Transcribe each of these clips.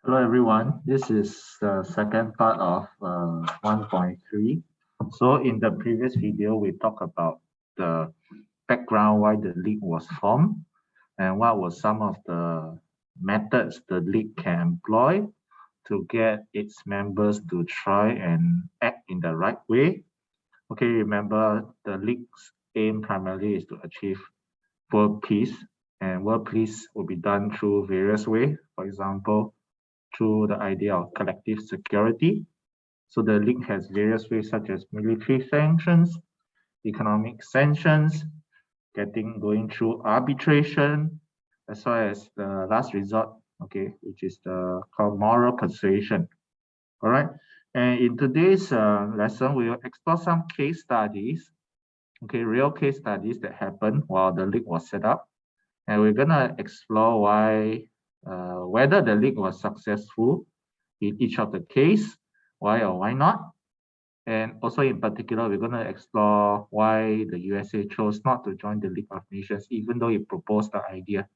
Hello everyone, this is the second part of 1.3. So in the previous video, we talked about the background, why the league was formed, and what were some of the methods the league can employ to get its members to try and act in the right way. Okay, remember the league's aim primarily is to achieve world peace, and world peace will be done through various ways. For example, through the idea of collective security. So the league has various ways such as military sanctions, economic sanctions, going through arbitration, as well as the last resort, okay, which is the called moral persuasion. All right. And in today's lesson, we will explore some case studies, okay, real case studies that happened while the league was set up. And we're gonna explore whether the league was successful in each of the case, why or why not. And also in particular, we're gonna explore why the USA chose not to join the League of Nations, even though it proposed the idea.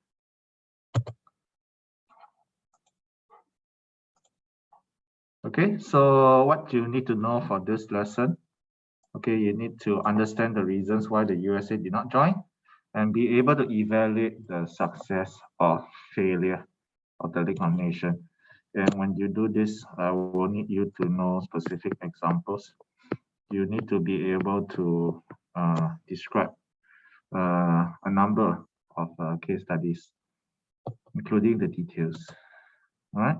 Okay, so what you need to know for this lesson, okay, you need to understand the reasons why the USA did not join and be able to evaluate the success or failure of the League of Nations. And when you do this, I will need you to know specific examples. You need to be able to describe a number of case studies, including the details. All right.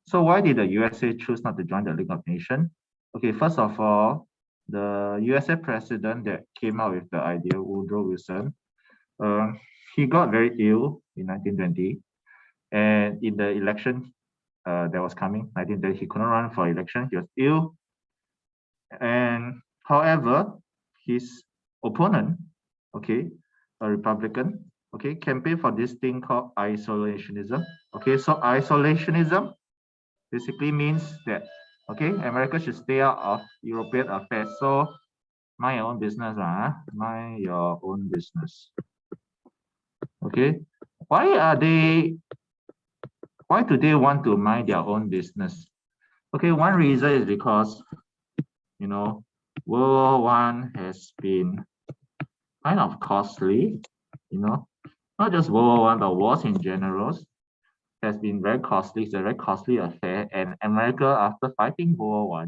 So why did the USA choose not to join the League of Nations? Okay, first of all, the USA president that came out with the idea, Woodrow Wilson, he got very ill in 1920, and in the election that was coming, 1920, he couldn't run for election. He was ill, and however, his opponent, okay, a Republican, okay, campaigned for this thing called isolationism. Okay, so isolationism basically means that, okay, America should stay out of European affairs. So mind your own business, mind your own business. Okay, why do they want to mind their own business? Okay, one reason is because, you know, World War I has been kind of costly, you know, not just World War I, but wars in general has been very costly. It's a very costly affair. And America, after fighting World War I,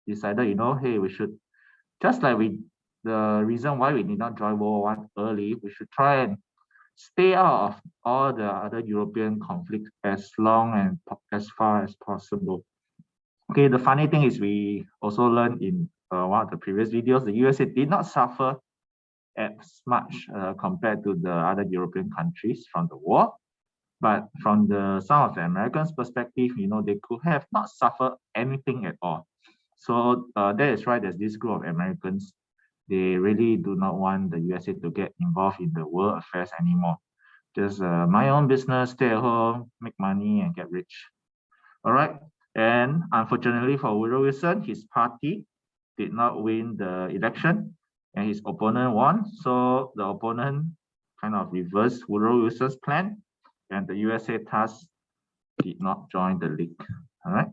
decided, you know, hey, we should, just like the reason why we did not join World War I early, we should try and stay out of all the other European conflicts as long and as far as possible. Okay, the funny thing is we also learned in one of the previous videos, the USA did not suffer as much compared to the other European countries from the war. But from some of the Americans' perspective, you know, they could have not suffered anything at all. So that is why there's this group of Americans. They really do not want the USA to get involved in the world affairs anymore. Just my own business, stay at home, make money, and get rich. All right. And unfortunately for Woodrow Wilson, his party did not win the election, and his opponent won. So the opponent kind of reversed Woodrow Wilson's plan, and the USA thus did not join the league. All right.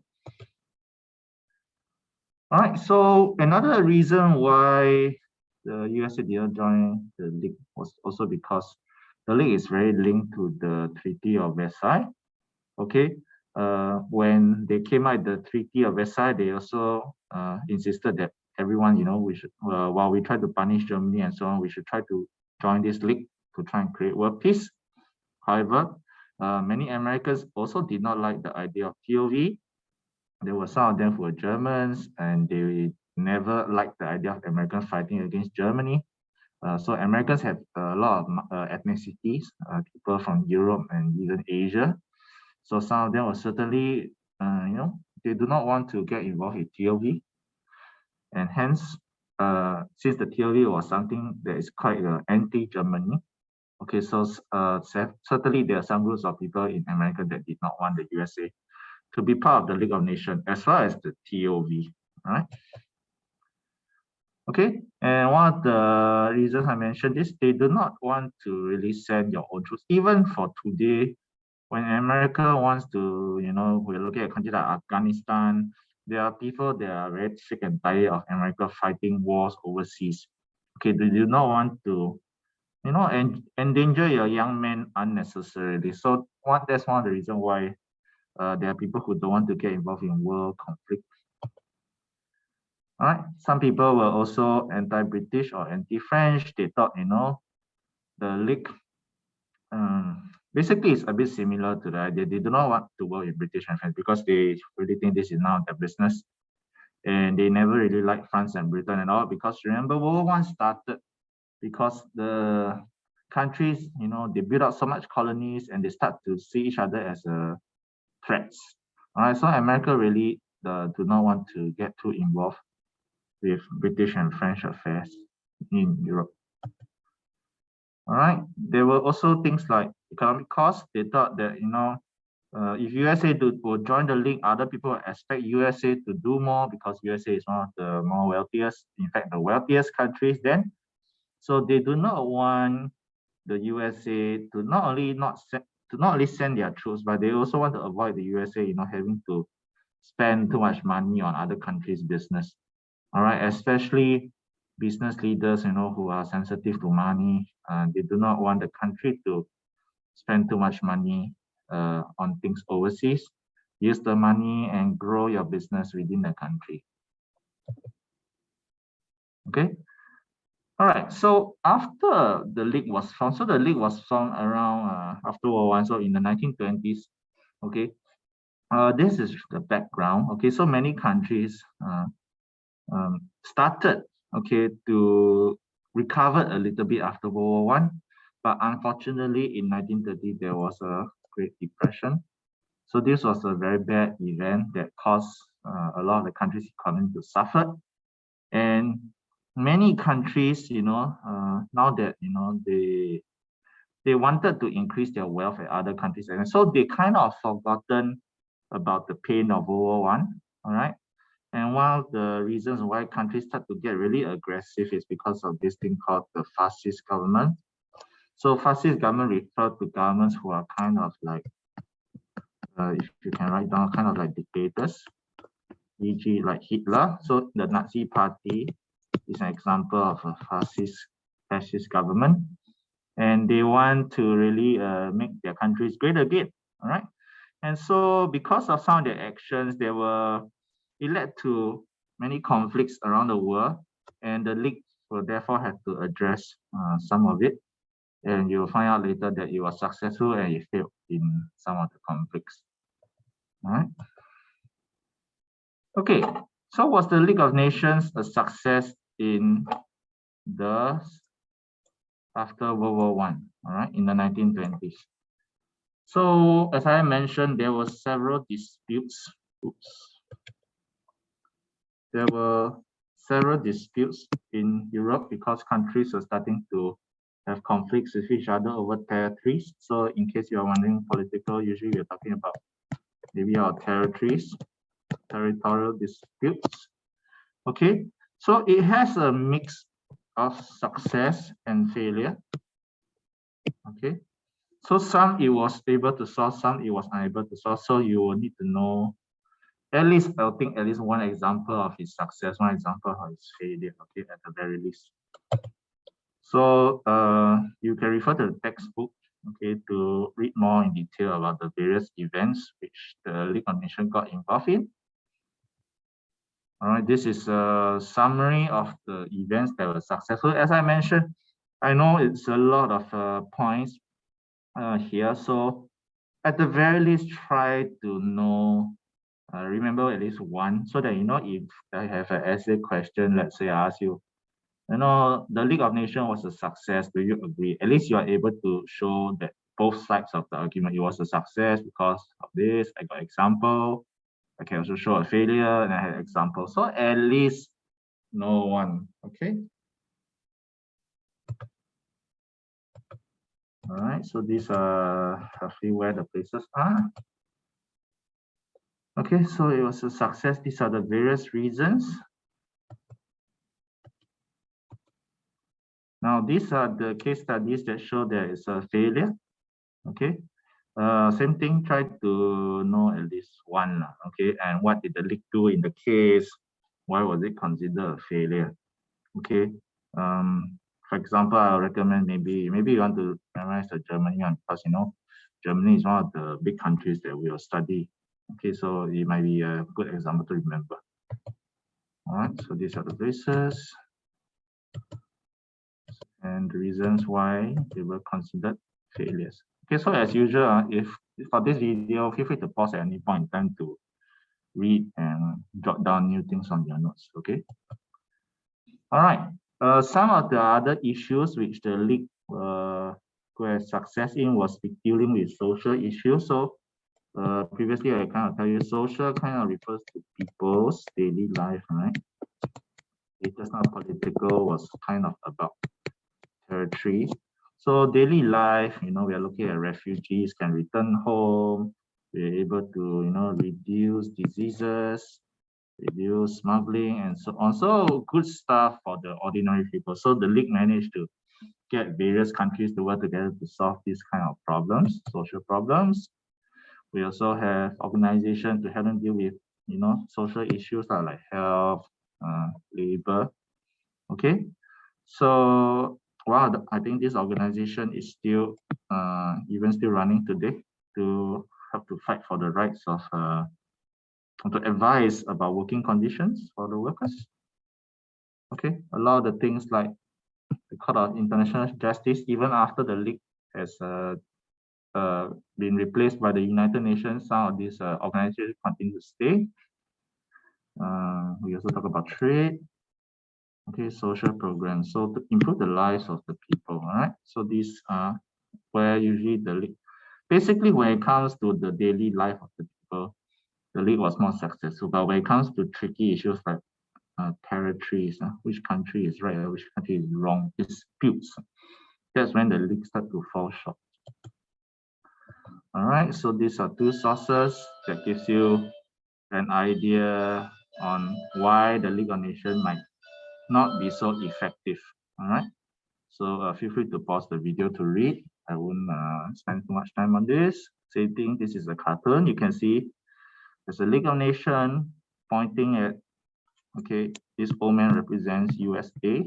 All right. So another reason why the USA didn't join the league was also because the league is very linked to the Treaty of Versailles. Okay. When they came out the Treaty of Versailles, they also insisted that everyone, you know, we should, while we try to punish Germany and so on, we should try to join this league to try and create world peace. However, many Americans also did not like the idea of TOV. There were some of them who were Germans, and they never liked the idea of Americans fighting against Germany. So Americans have a lot of ethnicities, people from Europe and even Asia. So some of them were certainly, you know, they do not want to get involved with TOV. And hence, since the TOV was something that is quite anti-Germany, okay, so certainly there are some groups of people in America that did not want the USA to be part of the League of Nations as well as the TOV, right? Okay, and one of the reasons I mentioned is they do not want to really send your own troops. Even for today, when America wants to, we're looking at countries like Afghanistan, there are people that are very sick and tired of America fighting wars overseas. Okay, they do not want to, endanger your young men unnecessarily. So that's one of the reasons why there are people who don't want to get involved in world conflict. All right. Some people were also anti-British or anti-French. They thought, the league basically it's a bit similar to that. They do not want to work with British and French because they really think this is now their business. And they never really liked France and Britain and all because remember World War I started because the countries, they build up so much colonies and they start to see each other as threats. All right, so America really do not want to get too involved with British and French affairs in Europe. All right, there were also things like economic costs. They thought that, if USA will join the league, other people expect USA to do more because USA is one of the more wealthiest, in fact, the wealthiest countries then. So they do not want the USA to not only send their troops, but they also want to avoid the USA, having to spend too much money on other countries' business. All right, especially business leaders, who are sensitive to money. They do not want the country to spend too much money on things overseas. Use the money and grow your business within the country. Okay. All right. So after the league was formed, so the league was formed around after World War I, so in the 1920s. Okay. This is the background. Okay. So many countries started, okay, to recover a little bit after World War I, but unfortunately in 1930 there was a Great Depression. So this was a very bad event that caused a lot of the country's economy to suffer. And many countries, now that, they wanted to increase their wealth at other countries. And so they kind of forgotten about the pain of World War I, all right? And one of the reasons why countries start to get really aggressive is because of this thing called the fascist government. So fascist government refer to governments who are kind of like, if you can write down, kind of like dictators, e.g. like Hitler. So the Nazi party is an example of a fascist government. And they want to really make their countries great again, all right? And so because of some of their actions, it led to many conflicts around the world, and the league will therefore have to address some of it. And you'll find out later that it was successful and it failed in some of the conflicts. All right. Okay, so was the League of Nations a success in the after World War I? All right, in the 1920s. So as I mentioned, there were several disputes. There were several disputes in Europe because countries were starting to have conflicts with each other over territories. So in case you are wondering political, usually we're talking about maybe our territories, territorial disputes. Okay, so it has a mix of success and failure. Okay, so some it was able to solve, some it was unable to solve. So you will need to know at least, I think at least one example of his success, one example of his failure, okay, at the very least. So you can refer to the textbook, okay, to read more in detail about the various events which the League of Nations got involved in. All right, this is a summary of the events that were successful. As I mentioned, I know it's a lot of points here. So at the very least, try to know, remember at least one, so that, if I have an essay question, let's say I ask you, the League of Nations was a success. Do you agree? At least you are able to show that both sides of the argument, it was a success because of this. I got example. I can also show a failure and I had example. So at least know one, okay? All right, so these are roughly where the places are. Okay, so it was a success. These are the various reasons. Now, these are the case studies that show there is a failure. Okay, Same thing, try to know at least one, okay, and what did the league do in the case? Why was it considered a failure? Okay. For example, I'll recommend maybe you want to memorize the Germany one because Germany is one of the big countries that we will study. Okay, so it might be a good example to remember. All right, so these are the places and the reasons why they were considered failures. Okay, so as usual, if for this video, feel free to pause at any point in time to read and jot down new things on your notes. Okay. All right. Some of the other issues which the league could have success in was dealing with social issues. So previously I kind of tell you social kind of refers to people's daily life, right? It does not political was kind of about territory. So daily life, we are looking at refugees can return home. We're able to, reduce diseases, reduce smuggling, and so on. So good stuff for the ordinary people. So the league managed to get various countries to work together to solve these kind of problems, social problems. We also have organizations to help them deal with, social issues like health, labor. Okay, so wow, I think this organization is still, even still running today to help to fight for the rights of, to advise about working conditions for the workers. Okay, a lot of the things like the Court of International Justice, even after the league has been replaced by the United Nations, some of these organizations continue to stay. We also talk about trade, okay, social programs, so to improve the lives of the people. All right, so these are where usually the league, basically when it comes to the daily life of the people, the league was more successful. But when it comes to tricky issues like territories, which country is right or which country is wrong, disputes, that's when the league start to fall short. All right, so these are two sources that gives you an idea on why the League of Nations might not be so effective. All right, so feel free to pause the video to read. I won't spend too much time on this. Same thing, this is a cartoon. You can see there's a League of Nations pointing at, okay, this old man represents USA.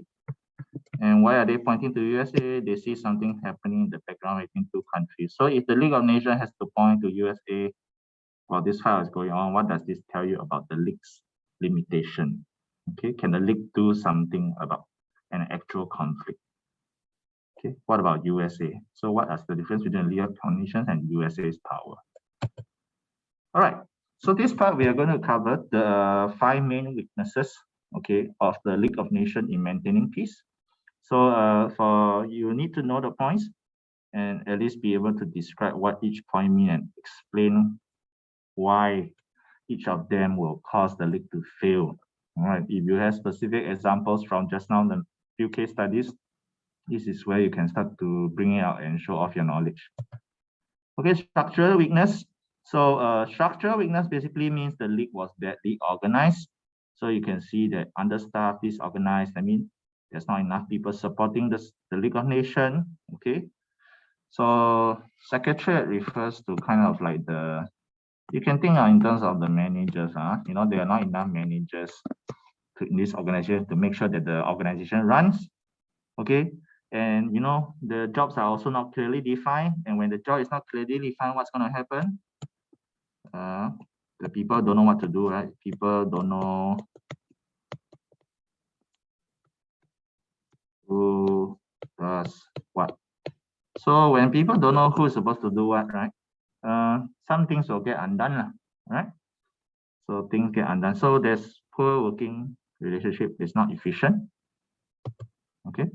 And why are they pointing to USA? They see something happening in the background between two countries. So if the League of Nations has to point to USA while this file is going on, what does this tell you about the league's limitation? Okay, can the league do something about an actual conflict? Okay, what about USA? So what is the difference between the League of Nations and USA's power? All right, so this part we are going to cover the 5 main weaknesses, okay, of the League of Nations in maintaining peace. So for you need to know the points and at least be able to describe what each point means and explain why each of them will cause the league to fail. All right, if you have specific examples from just now, the few case studies, this is where you can start to bring it out and show off your knowledge. Okay, structural weakness. So structural weakness basically means the league was badly organized. So you can see that understaffed, disorganized. I mean, there's not enough people supporting the League of Nations. Okay, so secretariat refers to kind of like the, you can think in terms of the managers. There are not enough managers in this organization to make sure that the organization runs. Okay, and the jobs are also not clearly defined. And when the job is not clearly defined, what's going to happen? The people don't know what to do, right? People don't know who does what. So when people don't know who's supposed to do what, right? Some things will get undone, right? So things get undone. So there's poor working relationship. It's not efficient. Okay.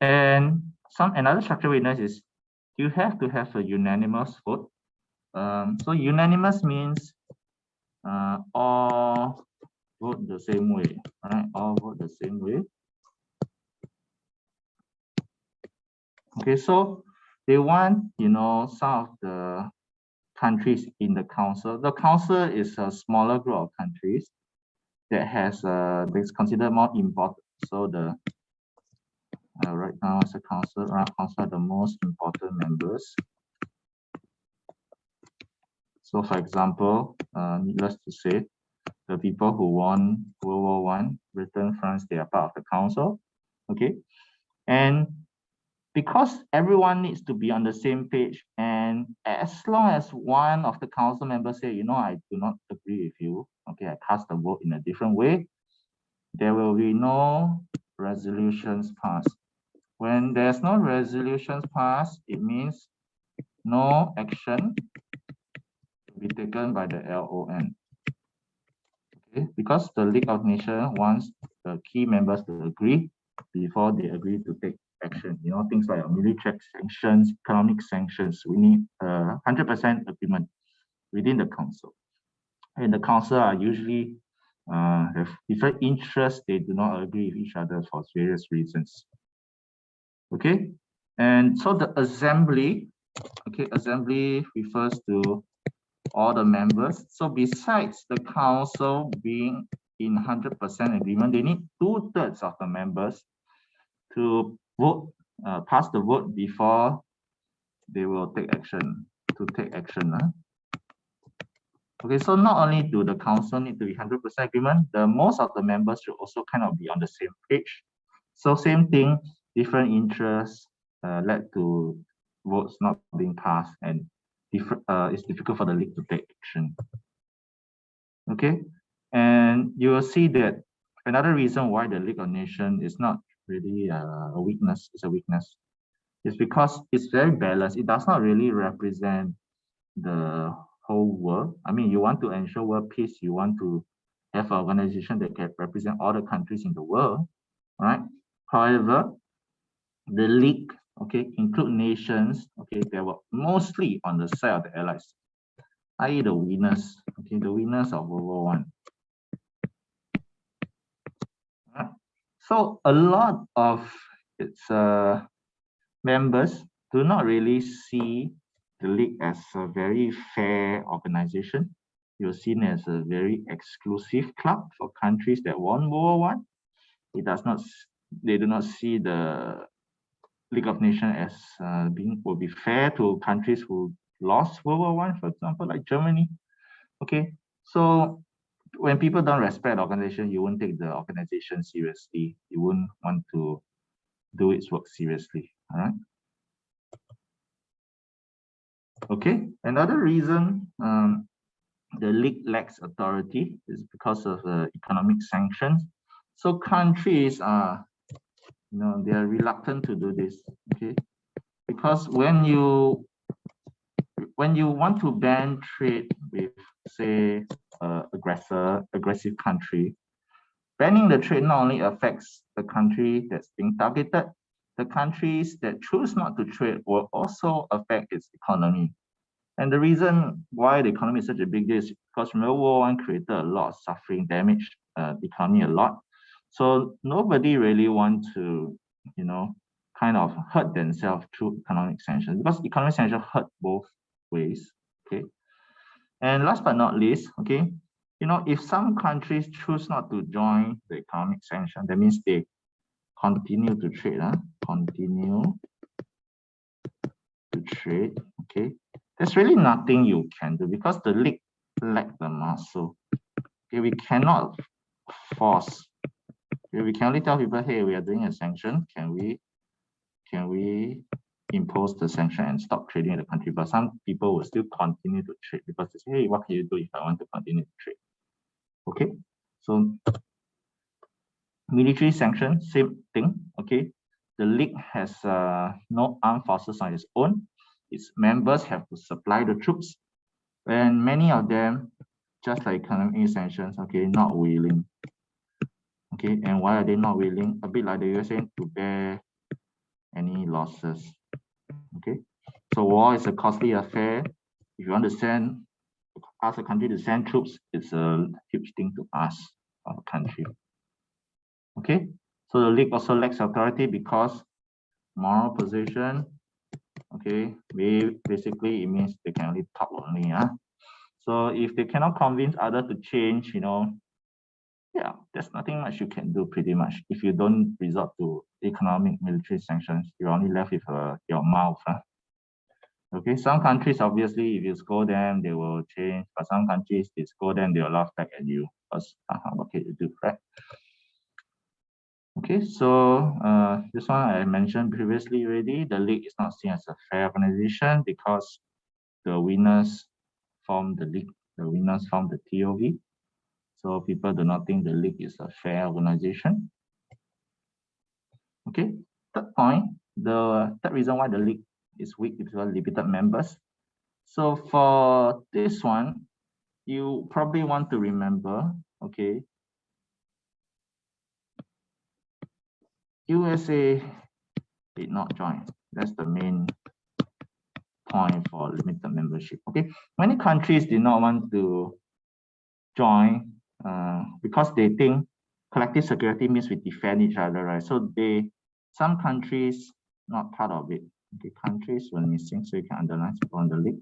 And another structural weakness is you have to have a unanimous vote. So unanimous means all vote the same way, right? All vote the same way. Okay, so they want, some of the countries in the council. The council is a smaller group of countries that has that's considered more important. So the right now as a council, council are the most important members. So for example, needless to say, the people who won World War I, Britain, France, they are part of the council. Okay. And because everyone needs to be on the same page, and as long as one of the council members say, I do not agree with you, okay, I cast the vote in a different way, there will be no resolutions passed. When there's no resolutions passed, it means no action to be taken by the LON. Okay, because the League of Nations wants the key members to agree before they agree to take action. Things like military sanctions, economic sanctions. We need 100% agreement within the council. And the council are usually have different interests. They do not agree with each other for various reasons. Okay, and so the assembly, assembly refers to all the members. So besides the council being in 100% agreement, they need 2/3 of the members to vote, pass the vote before they will take action, Okay, so not only do the council need to be 100% agreement, most of the members should also kind of be on the same page. So same thing, different interests led to votes not being passed, and it's difficult for the league to take action. Okay, and you will see that another reason why the League of Nations is not really a weakness, is because it's very balanced. It does not really represent the whole world. I mean, you want to ensure world peace, you want to have an organization that can represent all the countries in the world, right? However, the league, include nations, that were mostly on the side of the allies, i.e. the winners, the winners of World War I. Right? So a lot of its members do not really see the league as a very fair organization. You're seen as a very exclusive club for countries that won World War I. They do not see the League of Nations as will be fair to countries who lost World War I, for example, like Germany. Okay, so when people don't respect the organization, you won't take the organization seriously. You wouldn't want to do its work seriously. All right. Okay, another reason the league lacks authority is because of economic sanctions. So countries are, they are reluctant to do this. Okay, because when you want to ban trade with, say, aggressive country, banning the trade not only affects the country that's being targeted, the countries that choose not to trade will also affect its economy. And the reason why the economy is such a big deal is because World War I created a lot of suffering, damaged the economy a lot. So nobody really wants to, kind of hurt themselves through economic sanctions, because economic sanctions hurt both ways. Okay. And last but not least, if some countries choose not to join the economic sanction, that means they continue to trade, okay, there's really nothing you can do because the league lack the muscle. Okay, we cannot force. Okay, we can only tell people, hey, we are doing a sanction. Can we impose the sanction and stop trading in the country? But some people will still continue to trade because they say, hey, what can you do if I want to continue to trade? Okay, so military sanction, same thing. Okay, the league has no armed forces on its own. Its members have to supply the troops, and many of them, just like economic sanctions, not willing. Okay, and why are they not willing? A bit like the USA, to bear any losses. Okay, so war is a costly affair. If you want to ask a country to send troops, it's a huge thing to ask of a country. Okay, so the league also lacks authority because moral position. Okay, basically it means they can only talk only. So if they cannot convince others to change, yeah, there's nothing much you can do pretty much. If you don't resort to economic military sanctions, you're only left with your mouth. Okay, some countries, obviously, if you scold them, they will change. But some countries, they scold them, they will laugh back at you. Because, what can you do, right? Okay, so this one I mentioned previously already. The league is not seen as a fair organization because the winners form the league. The winners form the TOV. So people do not think the league is a fair organization. Okay, third point, the third reason why the league is weak is because limited members. So for this one, you probably want to remember, okay, USA did not join. That's the main point for limited membership. Okay, many countries did not want to join because they think collective security means we defend each other, right? So some countries not part of it. Okay, countries were missing, so you can underline from the league.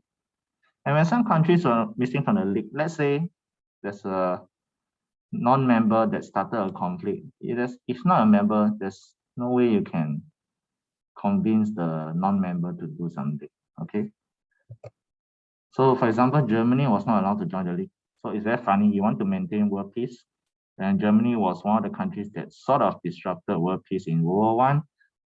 And when some countries are missing from the league, let's say there's a non-member that started a conflict. If not a member, there's no way you can convince the non-member to do something. Okay. So for example, Germany was not allowed to join the league. So it's very funny. You want to maintain world peace. And Germany was one of the countries that sort of disrupted world peace in World War I,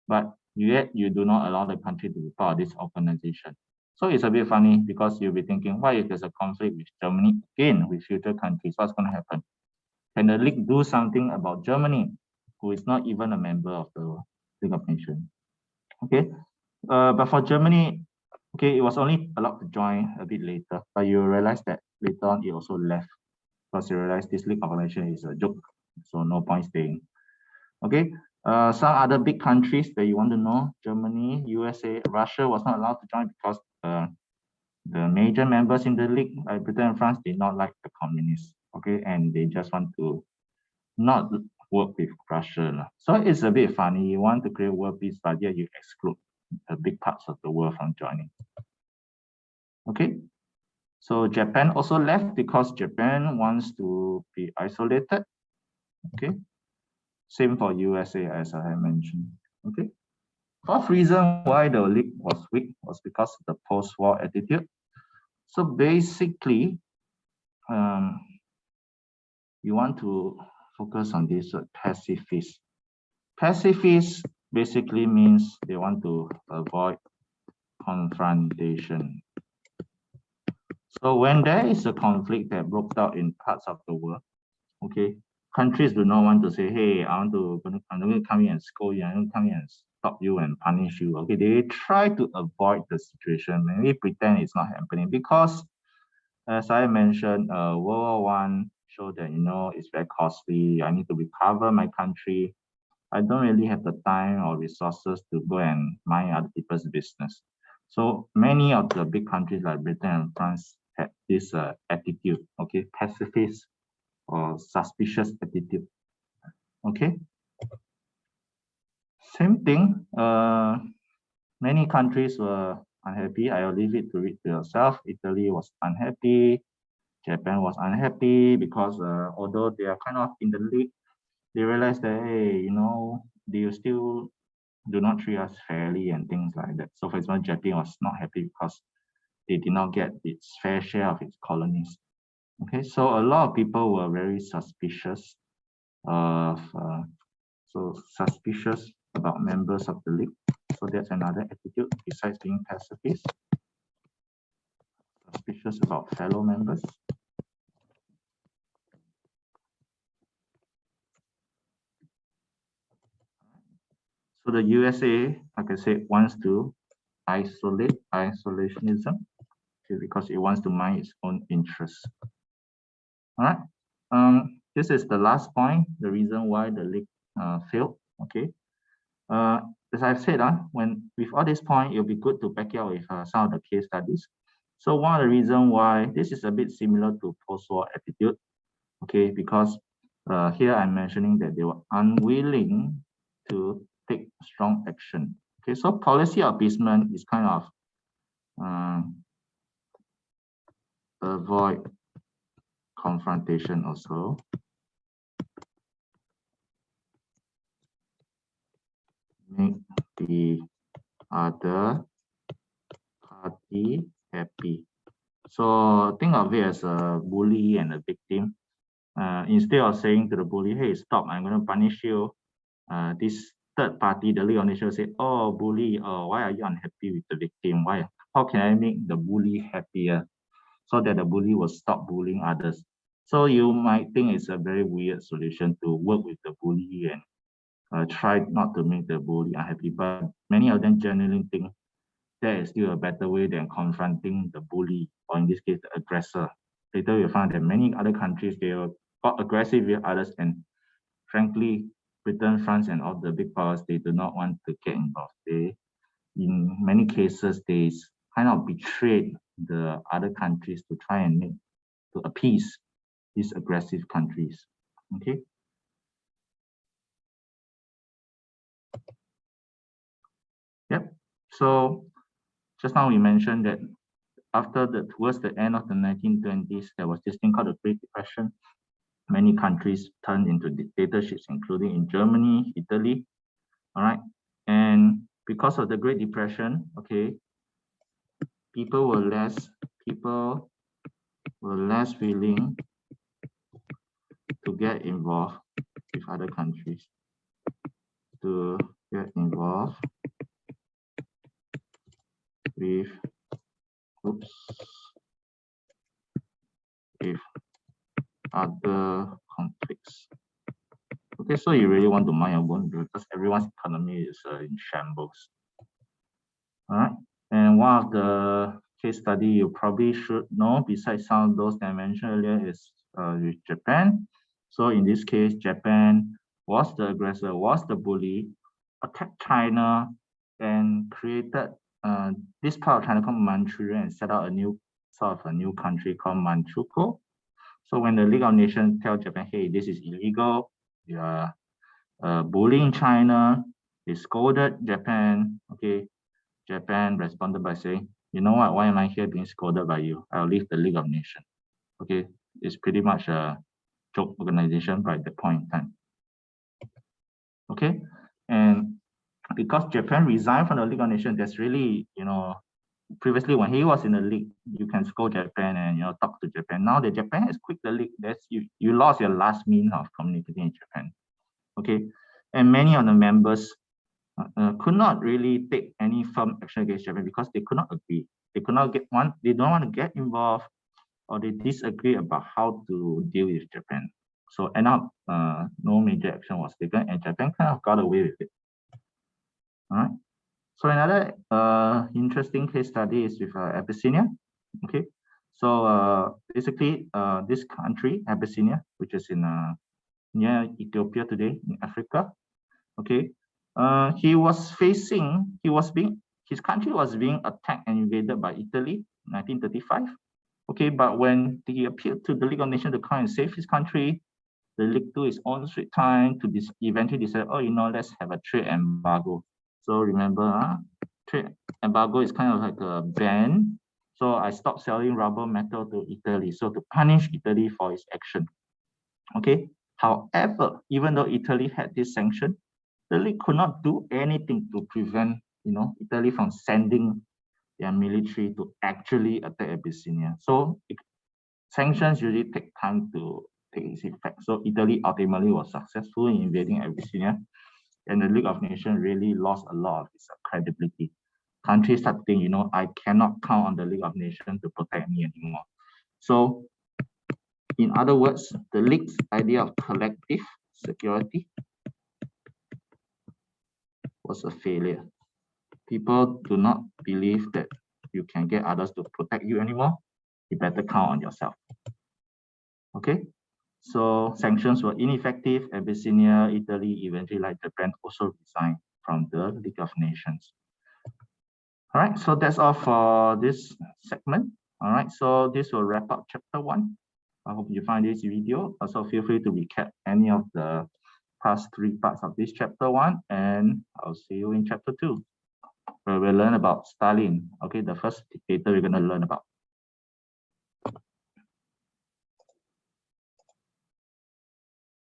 but yet you do not allow the country to be part of this organization. So it's a bit funny because you'll be thinking, why if there's a conflict with Germany again with future countries, what's going to happen? Can the league do something about Germany, who is not even a member of the League of Nations? Okay, but for Germany, okay, it was only allowed to join a bit later, but you realize that later on it also left because you realize this league organization is a joke, so no point staying. Okay, some other big countries that you want to know: Germany, USA, Russia was not allowed to join because the major members in the league, like Britain and France, did not like the communists. Okay, and they just want to not work with Russia. So it's a bit funny. You want to create world peace, but yet you exclude the big parts of the world from joining. Okay, so Japan also left because Japan wants to be isolated. Okay, same for USA as I mentioned. Okay, fourth reason why the league was weak was because of the post-war attitude. So basically, you want to focus on this pacifist. Pacifist basically means they want to avoid confrontation. So when there is a conflict that broke out in parts of the world, okay, countries do not want to say, hey, I'm going to come here and scold you, I'm going to come here and stop you and punish you. Okay, they try to avoid the situation, maybe pretend it's not happening because, as I mentioned, World War I showed that, it's very costly. I need to recover my country. I don't really have the time or resources to go and mind other people's business. So many of the big countries like Britain and France had this attitude, okay, pacifist or suspicious attitude. Okay. Same thing. Many countries were unhappy. I'll leave it to read to yourself. Italy was unhappy. Japan was unhappy because although they are kind of in the league, they realized that, hey, they still do not treat us fairly and things like that. So for example, Japan was not happy because they did not get its fair share of its colonies. Okay, so a lot of people were very suspicious of suspicious about members of the league. So that's another attitude besides being pacifist. Suspicious about fellow members. So the USA, like I said, wants to isolate isolationism, okay, because it wants to mind its own interests. All right. This is the last point, the reason why the league failed. Okay. As I've said, when with all this point, it'll be good to back it up with some of the case studies. So one of the reasons why this is a bit similar to post-war attitude, okay, because here I'm mentioning that they were unwilling to take strong action. Okay, so policy appeasement is kind of avoid confrontation also. Make the other be happy. So think of it as a bully and a victim. Instead of saying to the bully, hey, stop, I'm going to punish you, this third party, the League of Nations, say, oh, bully, why are you unhappy with the victim? Why? How can I make the bully happier so that the bully will stop bullying others? So you might think it's a very weird solution to work with the bully and try not to make the bully unhappy, but many of them genuinely think there is still a better way than confronting the bully, or in this case, the aggressor. Later, you'll find that many other countries, they got aggressive with others, and frankly, Britain, France, and all the big powers, they do not want to get involved. They, in many cases, they kind of betrayed the other countries to try and to appease these aggressive countries. Okay. Yep. So just now we mentioned that towards the end of the 1920s, there was this thing called the Great Depression. Many countries turned into dictatorships, including in Germany, Italy. All right. And because of the Great Depression, okay, people were less willing to get involved with other countries, to get involved with other conflicts. Okay, so you really want to mind your own because everyone's economy is in shambles. All right, and one of the case study you probably should know, besides some of those that I mentioned earlier, is with Japan. So in this case, Japan was the aggressor, was the bully, attacked China, and created this part of China called Manchuria and set out a new country called Manchukuo. So when the League of Nations tell Japan, hey, this is illegal, you are bullying China, they scolded Japan. Okay, Japan responded by saying, you know what, why am I here being scolded by you? I'll leave the League of Nations. Okay, it's pretty much a joke organization by the point in time. Okay, and because Japan resigned from the League of Nations, there's really, previously when he was in the league, you can scold Japan and talk to Japan. Now that Japan has quit the league, that's you lost your last means of communicating in Japan. Okay, and many of the members could not really take any firm action against Japan because they could not agree. They could not they don't want to get involved, or they disagree about how to deal with Japan. So end up no major action was taken, and Japan kind of got away with it. All right. So another interesting case study is with Abyssinia. Okay, so basically this country, Abyssinia, which is in near Ethiopia today in Africa. Okay, his country was being attacked and invaded by Italy in 1935. Okay, but when he appealed to the League of Nations to come and save his country, the League took its own sweet time to eventually decide, oh, let's have a trade embargo. So remember, trade embargo is kind of like a ban. So I stopped selling rubber metal to Italy. So to punish Italy for its action. Okay. However, even though Italy had this sanction, the League could not do anything to prevent, Italy from sending their military to actually attack Abyssinia. So sanctions usually take time to take its effect. So Italy ultimately was successful in invading Abyssinia, and the League of Nations really lost a lot of its credibility. Countries start thinking, I cannot count on the League of Nations to protect me anymore. So in other words, the League's idea of collective security was a failure. People do not believe that you can get others to protect you anymore. You better count on yourself. Okay, so sanctions were ineffective. Abyssinia, Italy, eventually like Japan, also resigned from the League of Nations. All right, so that's all for this segment. All right, so this will wrap up chapter 1. I hope you find this video. Also feel free to recap any of the past 3 parts of this chapter 1, and I'll see you in chapter 2, where we'll learn about Stalin. Okay, the first dictator we're going to learn about.